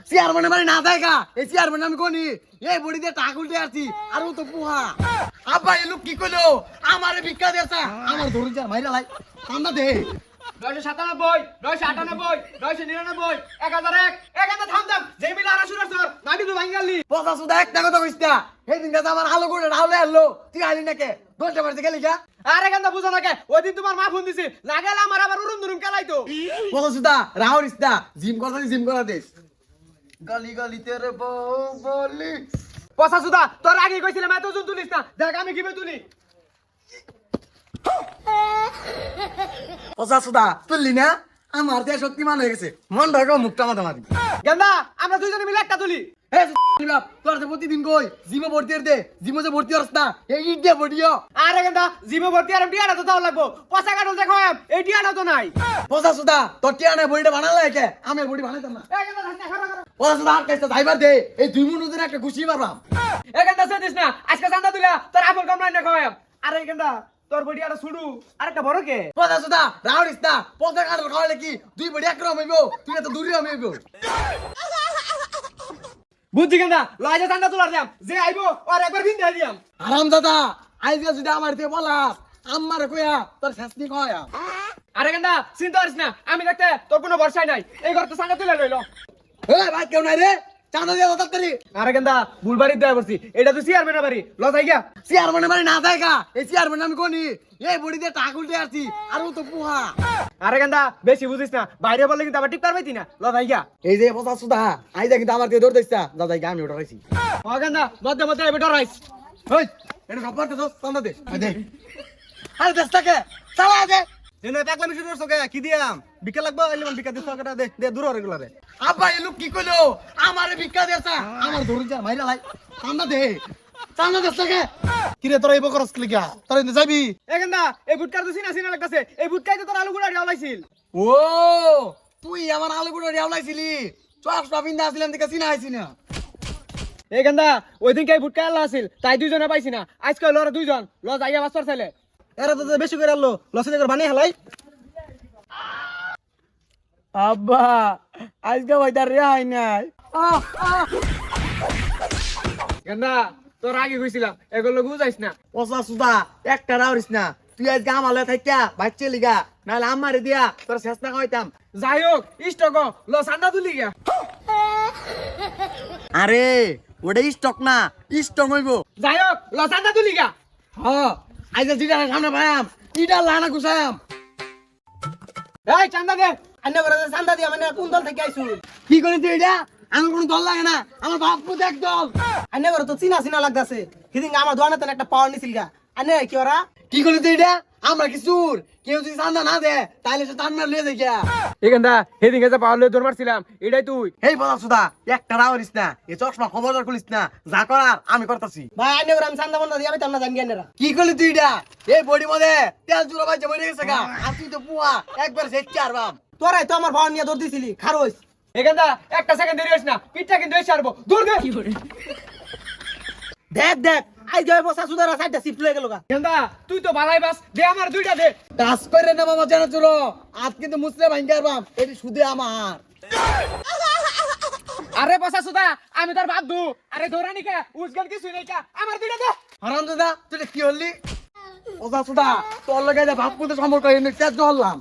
চেয়ারম্যানের বাড়ি না যায় গা এই চেয়ারম্যান আমি কোনি এই বড়ি দিয়ে টাকা উল্টে আসছি আর ও তো পুহা আব্বা এই লোক কি কইলো আমারে ভিক্ষা দিয়েছে আমার ধরুন যা মাইরা লাই কান্দা দে 997 998 999 1001 1000 থাম থাম যে মিলা আর শুরু সর নাটি তো ভাঙালি পচা সুদা একটা কথা কইছ না এই দিন কাছে আমার আলো করে রাউলে আলো তুই আইলি নাকি দলটা মারতে গেলি গা আরে কেন বুঝো না কে ওই দিন তোমার মা ফোন দিছে না গেলে আমার আবার উরুম দুরুম কেলাইতো পচা সুদা রাউলিস না জিম করা দিস গলি গলি তেরে বউ বলি পচা সুদা তোর আগে কইছিলাম এত ওজন তুলিস না দেখ আমি কিভাবে তুলি পচা সুদা তুললি না আমার দেহ শক্তিমান হয়ে গেছে মন ঢাকা মুখটা মাথা মারি গেন্দা আমরা দুইজনে মিলে একটা তুলি এ তোর তো প্রতিদিন কই জিমে ভর্তি দে জিমে যে ভর্তি হস না এই ইট দিয়ে ভর্তিও আরে গেন্দা জিমে ভর্তি আর টিয়াটা তো দাও লাগবো পচা কাটল দেখো এই টিয়াটা তো নাই পচা সুদা তোর টিয়ানে বডিটা বানালে কে আমি বডি বানাইতাম না এই গেন্দা ধাক্কা খারা খারা পচা সুদা আর কাইছে যাইবার দে এই 2 মিনিটের একটা খুশি পারলাম এই গেন্দা সেদিস না আজকে চান্দা দিলা তোর আপল কামড়াই না খাওয়াম আরে গেন্দা তোর বডি আটা ছুড়ু আরেকটা বড় কে পচা সুদা রাউলিস না পচা কাটল খাওয়ালে কি দুই বডি একরকম হইবো তুই তো দূরে হইবো বুদ্ধি গেন্দা লয়জা চান্দা তোলার দিয়াম যে আইবো আর একবার ভিন দিয়ে দিয়াম আরাম দাদা আইজকে যদি আমার দিয়ে বলা আমারে কইয়া তোর শাস্তি কয়া আরে গেন্দা চিন্তা করিস না আমি দেখতে তোর কোনো ভরসাই নাই এই ঘর তো চান্দা তুলে লইলো এ ভাই কেউ নাই রে চাঁদা দিয়ে কথা করি আরে গেন্দা বুলবাড়ি দেয়া করছি এটা তো চেয়ারম্যানের বাড়ি লস আই গিয়া চেয়ারম্যানের বাড়ি না যায় গা এই চেয়ারম্যান আমি কোনি এই বডি দিয়ে টাকা উল্টে আসছি আর ও তো পুহা আরে গেন্দা বেশি বুঝিস না বাইরে বললে কিন্তু আবার টিপ পারবাইতি না লস আই গিয়া এই যে পচা সুদা আইজা কিন্তু আমার দিয়ে দৌড় দিচ্ছা দাদা আমি ওটা রাইছি ও গেন্দা মধ্যে মধ্যে এবে ডরাইস ওই এটা সব করতে তো চাঁদা দে দে আরে দেশটাকে চালা দে এনে টাকলামি শুরু করছো কে কি দিয়াম বিকা লাগবে এলিমান বিকা দিছ কাটা দে দে দূর রেগুলারে আব্বা এই লোক কি কইলো আমারে ভিক্ষা দিয়েছে আমার ধরুন যা মাইরা লাই চাঁদা দে চাঁদা দেশটাকে কিরে তোরা এই বকরস ক্লিকা তোরা ইন্দে যাবি এ গেন্দা এই বুটকার তো সিনা সিনা লাগতাছে এই বুটকাই তো তোর আলু গুড়া ডালাইছিল ও তুই আমার আলু গুঁড়ো রেওলাইছিলি চশমা পিন্দা আসছিলাম দেখে চিনা আইছি না এ গেন্দা ওই দিন কে বুটকা আল্লাহ আছিল তাই দুইজনে পাইছি না আজকে লরা দুইজন লস আইয়া বাস্তর ছেলে এরা তো বেশি করে আনলো লসে করে বানিয়ে হেলাই আব্বা আজকে ওইটার রেহাই নাই গেন্দা তোর আগে কইছিলাম এগুলো বুঝাইস না পচা সুদা একটা রাউরিস না তুই আজকে আমালে থাইকা বাচ্চা লিগা নাহলে আমারে দিয়া তোর শেষ না খাইতাম যাই হোক ইষ্টক লস আন্ডা তুলি গিয়া আরে ওটা স্টক না স্টক হইব যাই হোক লস আন্ডা তুলি গিয়া হ আজকে যেটা সামনে পায়াম ইটা লানা গুছায়াম এই চান্দা দে আন্নে করে চান্দা দিয়া মানে কোন দল থেকে আইছু কি করি তুই এটা আমার কোনো দল লাগে না আমার বাপু দেখ দল আন্নে করে তো চিনা চিনা লাগতাছে সেদিন আমার দোকানে তেন একটা পাওয়ার নিছিল গা আন্নে কি ওরা কি করি তুই এটা আমরা কি সুর কেউ যদি চান্দা না দে তাহলে সে টান লিয়ে যায় গিয়া এ গেন্দা সেদিন গেছে পাওয়ালে দৌড় মারছিলাম এটাই তুই এই পচা সুদা একটা রাউরিস না এই চশমা খবরদার খুলিস না যা করার আমি করতেছি ভাই আন্নে করে আমি চান্দা বন্ধা দিয়া আমি তামনা জানি আন্নেরা কি করলি তুই এটা এই বডি মধ্যে তেল জুড়া বাইছে মরে গেছে গা আর তুই তো পুয়া একবার সেট আর বাম তোরাই তো আমার পাওয়ার নিয়ে দৌড় দিছিলি খারোস এ গেন্দা একটা সেকেন্ড দেরি হইস না পিঠটা কিন্তু এসে আসবো দূর দে দেখ দেখ আই জয় বসা সুদারা সাইডটা সিফট লয়ে গেল গা গেন্দা তুই তো ভালাই বাস দে আমার দুইটা দে টাচ করে না বাবা জানা চলো আজ কিন্তু মুসলে ভাঙ্গার বাম এটি শুধু আমার আরে বসা সুদা আমি তোর বাপ দু আরে দৌড়ানি কে উসগান কিছু নেই কা আমার দুইটা দে হারাম দাদা তুই কি হলি ওজা সুদা তোর লগে ভাব করতে সম্পর্ক এনে তেজ হলাম